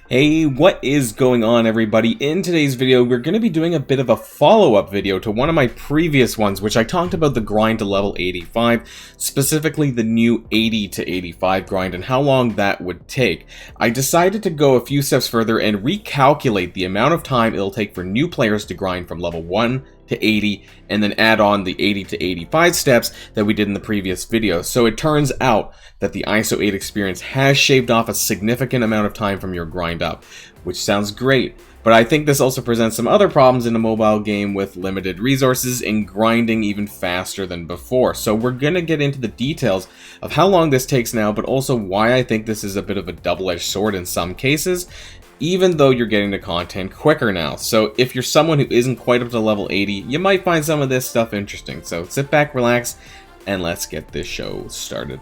Hey, what is going on, everybody? In today's video, we're going to be doing a bit of a follow-up video to one of my previous ones, which I talked about the grind to level 85, specifically the new 80 to 85 grind and how long that would take. I decided to go a few steps further and recalculate the amount of time it'll take for new players to grind from level 1 to 80, and then add on the 80 to 85 steps that we did in the previous video. So it turns out that the ISO 8 experience has shaved off a significant amount of time from your grind up, which sounds great. But I think this also presents some other problems in a mobile game with limited resources and grinding even faster than before. So we're going to get into the details of how long this takes now, but also why I think this is a bit of a double-edged sword in some cases, even though you're getting the content quicker now. So if you're someone who isn't quite up to level 80, you might find some of this stuff interesting. So sit back, relax, and let's get this show started.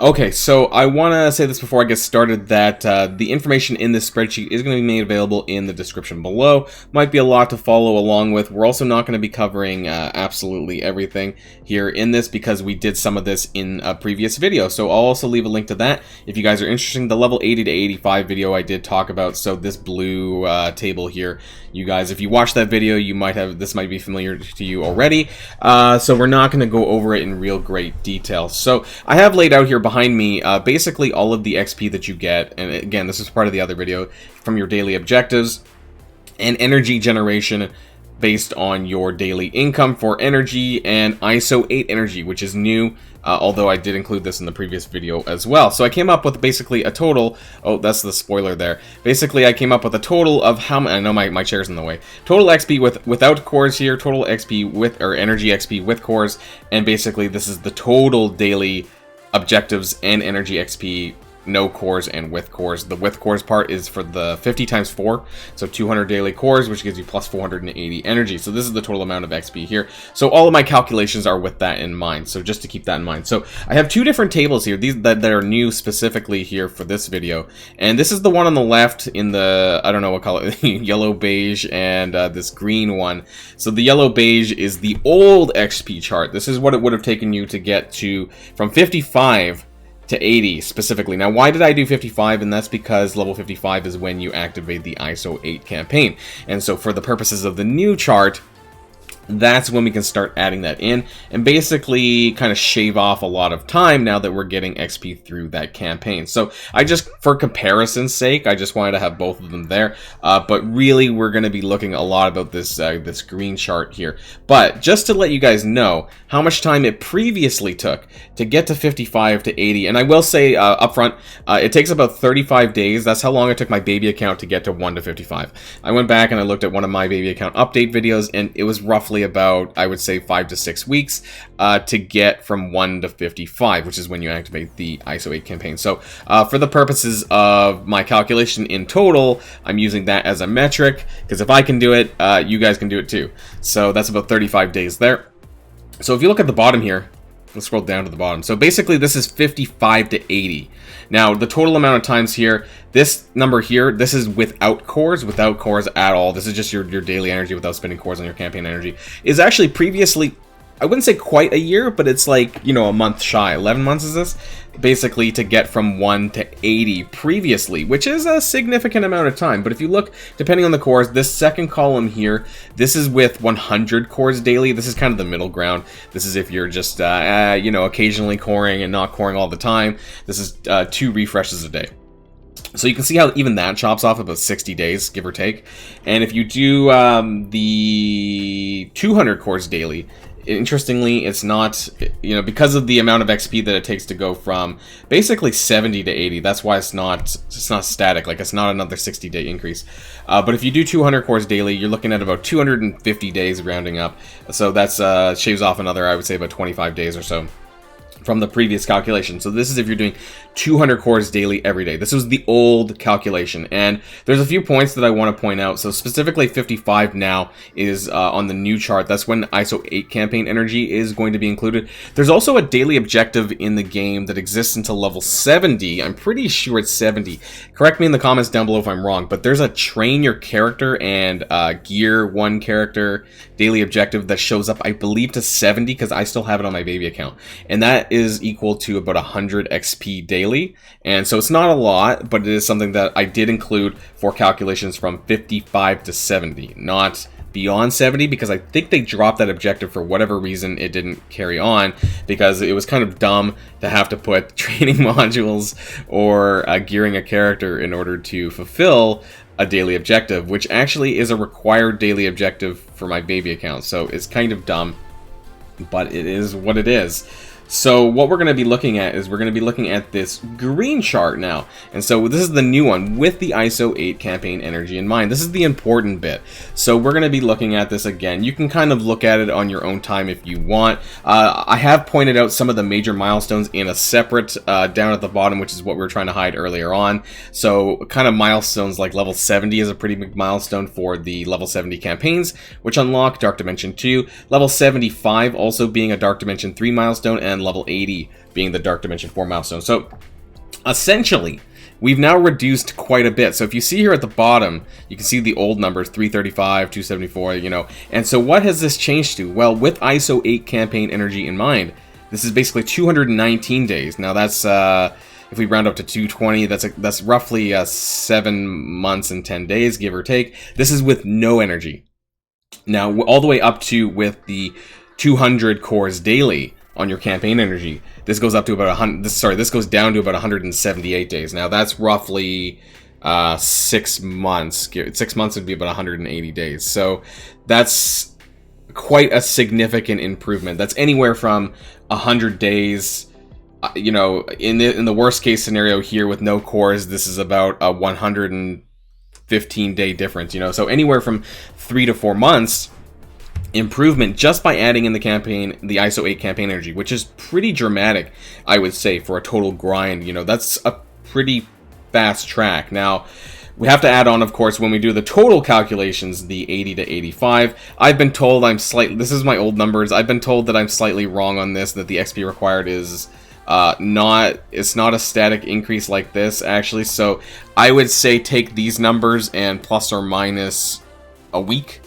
Okay, so I want to say this before I get started that the information in this spreadsheet is going to be made available in the description below. Might be a lot to follow along with. We're also not going to be covering absolutely everything here in this because we did some of this in a previous video. So I'll also leave a link to that if you guys are interested in the level 80 to 85 video I did talk about. So this blue table here, you guys, if you watched that video, you might have, this might be familiar to you already. So we're not going to go over it in real great detail. So I have laid out here behind me basically all of the XP that you get, and again, this is part of the other video, from your daily objectives and energy generation based on your daily income for energy and ISO 8 energy, which is new, although I did include this in the previous video as well. So I came up with basically a total, oh, that's the spoiler there. Basically, I came up with a total of how many, I know my chair's in the way, total XP without cores here, total XP with, or energy XP with cores, and basically this is the total daily objectives and energy XP, no cores and with cores. The with cores part is for the 50 times 4, so 200 daily cores, which gives you plus 480 energy. So this is the total amount of XP here. So all of my calculations are with that in mind, so just to keep that in mind. So I have two different tables here, these that are new specifically here for this video, and this is the one on the left in the, I don't know what color, yellow, beige, and this green one. So the yellow beige is the old XP chart. This is what it would have taken you to get to from 55 to 80 specifically. Now, why did I do 55? And that's because level 55 is when you activate the ISO 8 campaign. And so for the purposes of the new chart, that's when we can start adding that in and basically kind of shave off a lot of time now that we're getting XP through that campaign. So I just, for comparison's sake, I just wanted to have both of them there. But really, we're going to be looking a lot about this this green chart here. But just to let you guys know how much time it previously took to get to 55 to 80, and I will say up front, it takes about 35 days. That's how long it took my baby account to get to 1 to 55. I went back and I looked at one of my baby account update videos, and it was roughly about, I would say, 5 to 6 weeks to get from 1 to 55, which is when you activate the ISO 8 campaign. So for the purposes of my calculation in total, I'm using that as a metric, because if I can do it, you guys can do it too. So that's about 35 days there. So if you look at the bottom here, let's scroll down to the bottom. So basically this is 55 to 80. Now the total amount of times here, this number here, this is without cores at all. This is just your daily energy without spending cores on your campaign energy. Is actually previously, I wouldn't say quite a year, but it's like, you know, a month shy. 11 months is this? Basically to get from 1 to 80 previously, which is a significant amount of time. But if you look, depending on the cores, this second column here, this is with 100 cores daily. This is kind of the middle ground. This is if you're just, you know, occasionally coring and not coring all the time. This is 2 refreshes a day. So you can see how even that chops off about 60 days, give or take. And if you do the 200 cores daily, interestingly, it's not, you know, because of the amount of XP that it takes to go from basically 70 to 80. That's why it's not static. Like, it's not another 60-day increase. But if you do 200 cores daily, you're looking at about 250 days rounding up. So that's shaves off another, I would say, about 25 days or so from the previous calculation. So this is if you're doing 200 cores daily every day. This was the old calculation, and there's a few points that I want to point out. So specifically 55 now is on the new chart. That's when ISO 8 campaign energy is going to be included. There's also a daily objective in the game that exists until level 70. I'm pretty sure it's 70. Correct me in the comments down below if I'm wrong, but there's a train your character and gear one character daily objective that shows up, I believe, to 70, because I still have it on my baby account, and that is equal to about 100 XP daily. And so it's not a lot, but it is something that I did include for calculations from 55 to 70, not beyond 70, because I think they dropped that objective for whatever reason. It didn't carry on because it was kind of dumb to have to put training modules or gearing a character in order to fulfill a daily objective, which actually is a required daily objective for my baby account. So it's kind of dumb, but it is what it is. So what we're going to be looking at is we're going to be looking at this green chart now. And so this is the new one with the ISO 8 campaign energy in mind. This is the important bit. So we're going to be looking at this again. You can kind of look at it on your own time if you want. I have pointed out some of the major milestones in a separate down at the bottom, which is what we were trying to hide earlier on. So kind of milestones like level 70 is a pretty big milestone for the level 70 campaigns, which unlock Dark Dimension 2. Level 75 also being a Dark Dimension 3 milestone, and level 80 being the Dark Dimension 4 milestone. So essentially we've now reduced quite a bit. So if you see here at the bottom, you can see the old numbers, 335, 274, you know. And so what has this changed to? Well, with ISO 8 campaign energy in mind, this is basically 219 days. Now that's if we round up to 220, that's roughly 7 months and 10 days, give or take. This is with no energy. Now all the way up to with the 200 cores daily on your campaign energy, this goes up to about 100. This goes down to about 178 days. Now that's roughly 6 months. 6 months would be about 180 days. So that's quite a significant improvement. That's anywhere from 100 days. You know, in the worst case scenario here with no cores, this is about a 115 day difference. You know, so anywhere from 3 to 4 months improvement just by adding in the ISO 8 campaign energy, which is pretty dramatic, I would say, for a total grind. You know, that's a pretty fast track. Now we have to add on, of course, when we do the total calculations, the 80 to 85. I've been told this is my old numbers, I've been told that I'm slightly wrong on this, that the XP required is it's not a static increase like this, actually. So I would say take these numbers and plus or minus a week,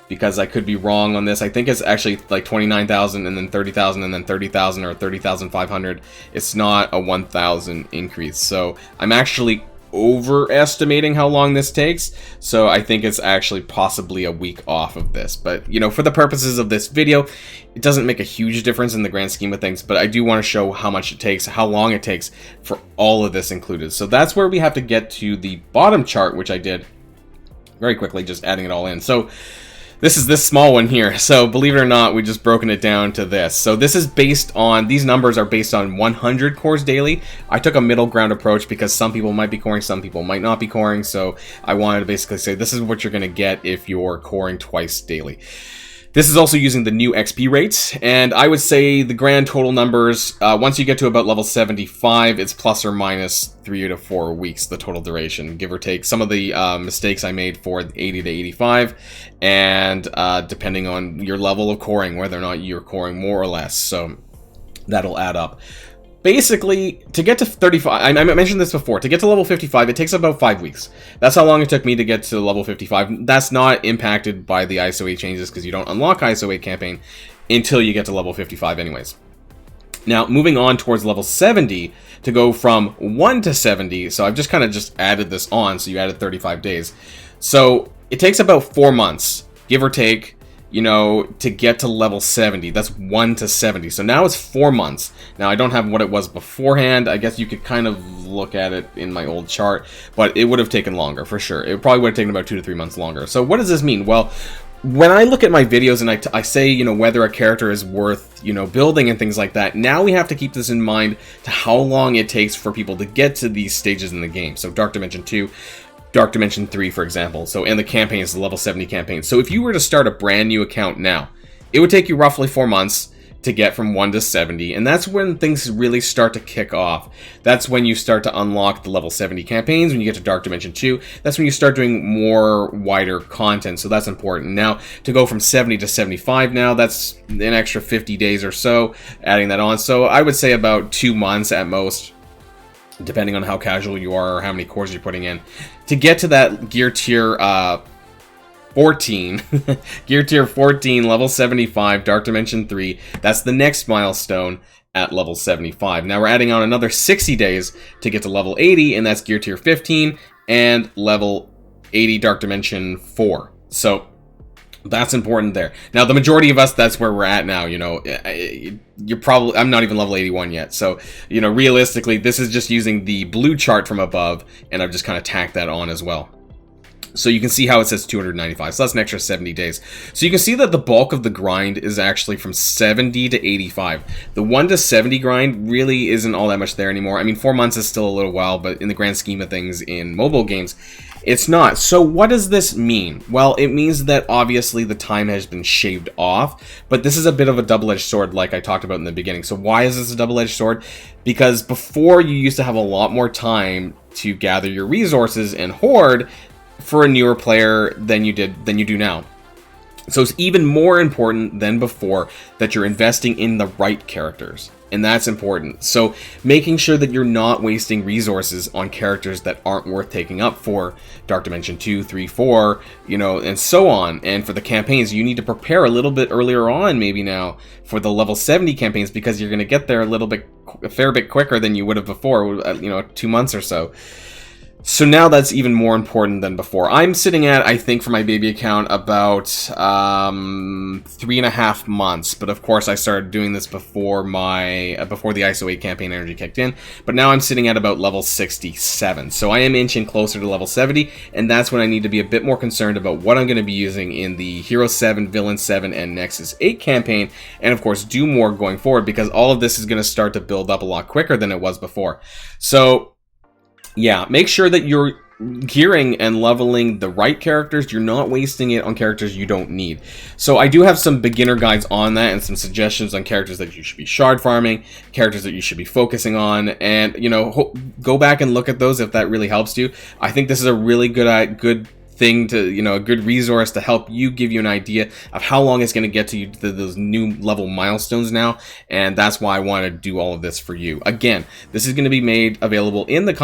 because I could be wrong on this. I think it's actually like 29,000 and then 30,000 and then 30,000 or 30,500. It's not a 1,000 increase. So I'm actually overestimating how long this takes. So I think it's actually possibly a week off of this. But, you know, for the purposes of this video, it doesn't make a huge difference in the grand scheme of things. But I do want to show how much it takes, how long it takes for all of this included. So that's where we have to get to the bottom chart, which I did very quickly, just adding it all in. So this is this small one here. So believe it or not, we just broken it down to this. So this is based on, these numbers are based on 100 cores daily. I took a middle ground approach because some people might be coring, some people might not be coring. So I wanted to basically say this is what you're going to get if you're coring twice daily. This is also using the new XP rates, and I would say the grand total numbers, once you get to about level 75, it's plus or minus 3 to 4 weeks, the total duration, give or take. Some of the mistakes I made for 80 to 85, and depending on your level of coring, whether or not you're coring more or less, so that'll add up. Basically, to get to 35, I mentioned this before, to get to level 55, it takes about 5 weeks. That's how long it took me to get to level 55. That's not impacted by the ISO 8 changes, because you don't unlock ISO 8 campaign until you get to level 55 anyways. Now, moving on towards level 70, to go from 1 to 70, so I've just kind of just added this on, so you added 35 days. So, it takes about 4 months, give or take, you know, to get to level 70. That's 1 to 70. So now it's 4 months. Now I don't have what it was beforehand. I guess you could kind of look at it in my old chart, but it would have taken longer for sure. It probably would have taken about 2 to 3 months longer. So what does this mean? Well, when I look at my videos and I say, you know, whether a character is worth, you know, building and things like that, now we have to keep this in mind to how long it takes for people to get to these stages in the game. So Dark Dimension 2, Dark Dimension 3, for example. So, and the campaign is the level 70 campaign. So if you were to start a brand new account now, it would take you roughly 4 months to get from 1 to 70, and that's when things really start to kick off. That's when you start to unlock the level 70 campaigns. When you get to Dark Dimension 2, that's when you start doing more wider content, so that's important. Now, to go from 70 to 75 now, that's an extra 50 days or so, adding that on. So I would say about 2 months at most, depending on how casual you are or how many cores you're putting in, to get to that gear tier 14, gear tier 14, level 75, Dark Dimension 3. That's the next milestone at level 75. Now we're adding on another 60 days to get to level 80, and that's gear tier 15 and level 80 Dark Dimension 4. So that's important there. Now, the majority of us, that's where we're at now. You know, you're probably, I'm not even level 81 yet. So, you know, realistically, this is just using the blue chart from above, and I've just kind of tacked that on as well. So you can see how it says 295, so that's an extra 70 days. So you can see that the bulk of the grind is actually from 70 to 85. The 1 to 70 grind really isn't all that much there anymore. I mean, 4 months is still a little while, but in the grand scheme of things in mobile games, it's not. So what does this mean? Well, it means that obviously the time has been shaved off, but this is a bit of a double-edged sword like I talked about in the beginning. So why is this a double-edged sword? Because before you used to have a lot more time to gather your resources and hoard for a newer player than you do now. So it's even more important than before that you're investing in the right characters, and that's important. So making sure that you're not wasting resources on characters that aren't worth taking up for Dark Dimension 2, 3, 4, you know, and so on. And for the campaigns, you need to prepare a little bit earlier on, maybe now, for the level 70 campaigns, because you're going to get there a fair bit quicker than you would have before, you know, 2 months or so. So now that's even more important than before. I'm sitting at, I think, for my baby account, about 3.5 months. But of course, I started doing this before the ISO 8 campaign energy kicked in. But now I'm sitting at about level 67. So I am inching closer to level 70, and that's when I need to be a bit more concerned about what I'm going to be using in the Hero 7, Villain 7, and Nexus 8 campaign. And of course, do more going forward, because all of this is going to start to build up a lot quicker than it was before. So yeah, make sure that you're gearing and leveling the right characters. You're not wasting it on characters you don't need. So I do have some beginner guides on that and some suggestions on characters that you should be shard farming, characters that you should be focusing on, and, you know, go back and look at those if that really helps you. I think this is a really good thing to, you know, a good resource to help you, give you an idea of how long it's going to get to you to those new level milestones now, and that's why I want to do all of this for you. Again, this is going to be made available in the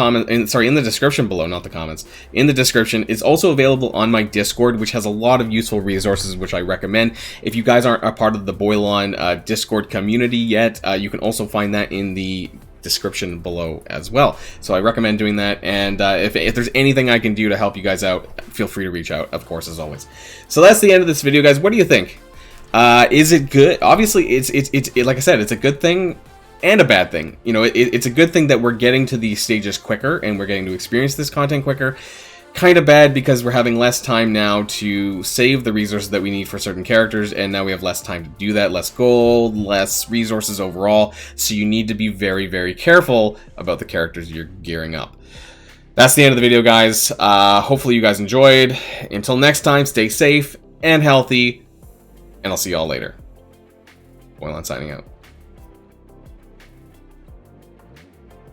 in the description below, not the comments. In the description. It's also available on my Discord, which has a lot of useful resources, which I recommend. If you guys aren't a part of the Boilon Discord community yet, you can also find that in the description below as well. So I recommend doing that, and if there's anything I can do to help you guys out, feel free to reach out, of course, as always. So that's the end of this video, guys. What do you think? Is it good? Obviously, it's like I said, it's a good thing and a bad thing. You know, it's a good thing that we're getting to these stages quicker and we're getting to experience this content quicker. Kind of bad because we're having less time now to save the resources that we need for certain characters, and now we have less time to do that, less gold, less resources overall, so you need to be very, very careful about the characters you're gearing up. That's the end of the video, guys. Hopefully you guys enjoyed. Until next time, stay safe and healthy, and I'll see y'all later. Boilon signing out.